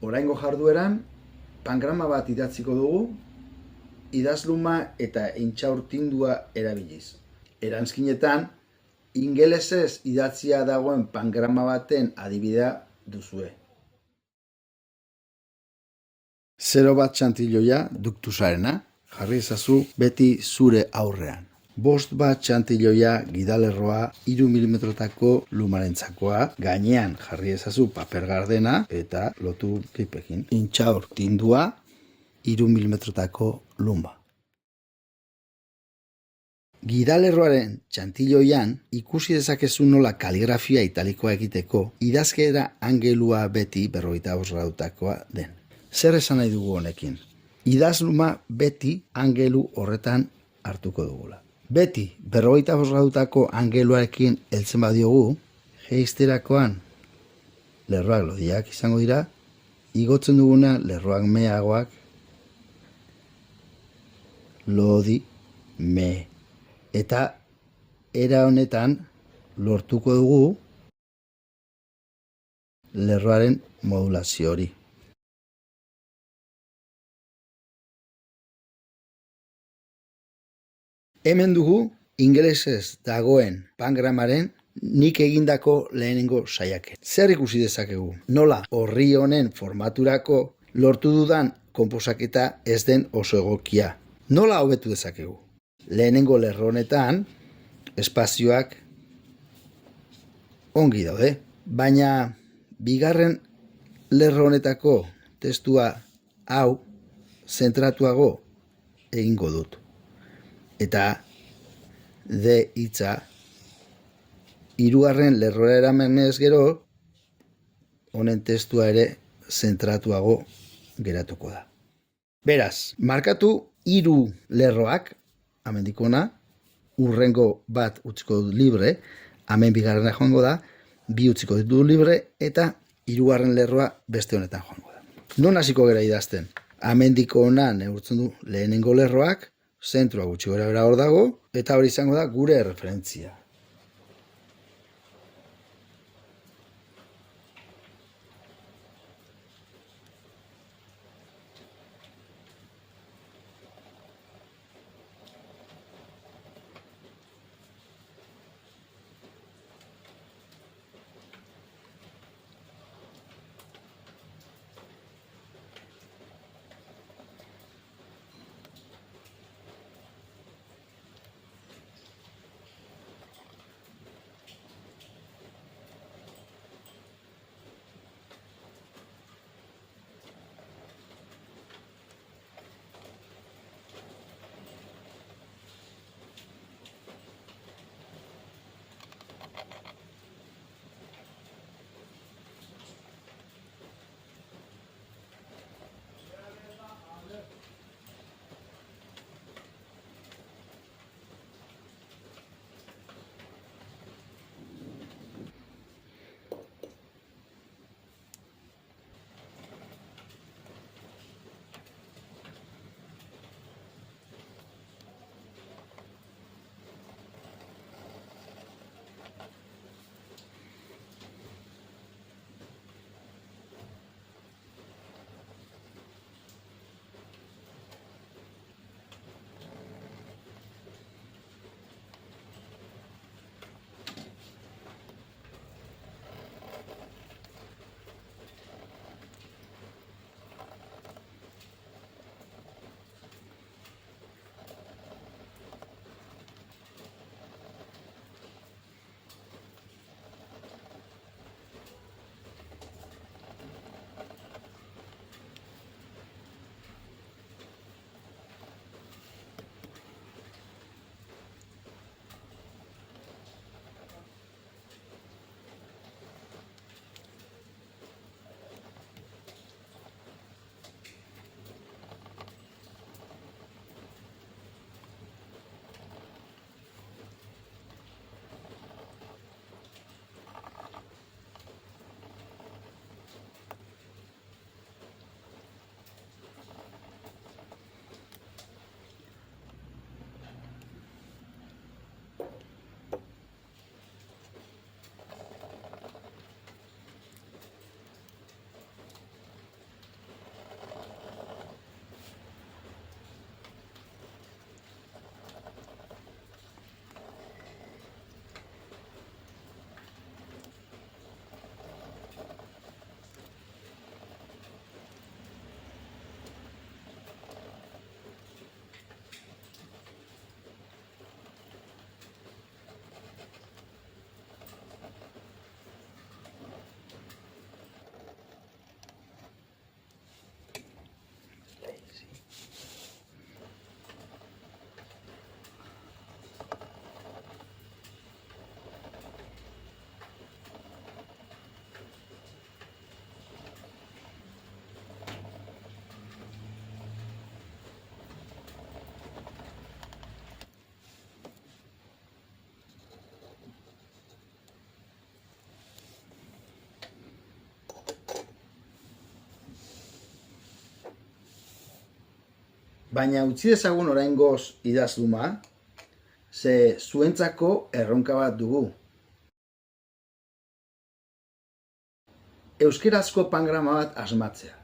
Oraingo jardueran, pangrama bat idatziko dugu, idazluma eta intxaurtindua erabiliz. Eranskinetan, ingelesez idatzia dagoen pangrama baten adibidea duzue. 0 txantiloia duktusarena, jarri ezazu beti zure aurrean. 5 txantiloia gidalerroa 3 milimetrotako lumarentzakoa, gainean jarri ezazu paper gardena eta lotu klipekin. Intxaur tindua 3 milimetrotako luma. Gidalerroaren txantiloian ikusi dezakezu nola kaligrafia italikoa egiteko idazkera angelua beti 45 gradutakoa den. Zer esan nahi dugu honekin? Idazluma beti angelu horretan hartuko dugula. Beti 45 gradutako angeluarekin heltzen badiogu, jeisterakoan lerroak lodiak izango dira, igotzen duguna lerroak meagoak, lodi, me. Eta era honetan lortuko dugu lerroaren modulazio hori. Hemen dugu ingelesez dagoen pangramaren nik egindako lehenengo saiakera. Zer ikusi dezakegu? Nola horri honen formaturako lortu dudan konposaketa ez den oso egokia. Nola hobetu dezakegu? Lehenengo lerro honetan espazioak ongi daude, baina bigarren lerro honetako testua hau zentratuago egingo dut. Eta D hitza 3. lerrora eramanez gero, honen testua ere zentratuago geratuko da. Beraz, markatu 3 lerroak, hemendik hona, hurrengo bat utziko dut libre, hemen bigarrena joango da, 2 utziko dut libre, eta 3. lerroa beste honetan joango da. Non hasiko gera idazten? Hemendik hona neurtzen du lehenengo lerroak, zentroa gutxi gora bera hor dago, eta hori izango da gure referentzia. Baina utzi dezagun oraingoz idazluma, ze zuentzako erronka bat dugu. Euskerazko pangrama bat asmatzea.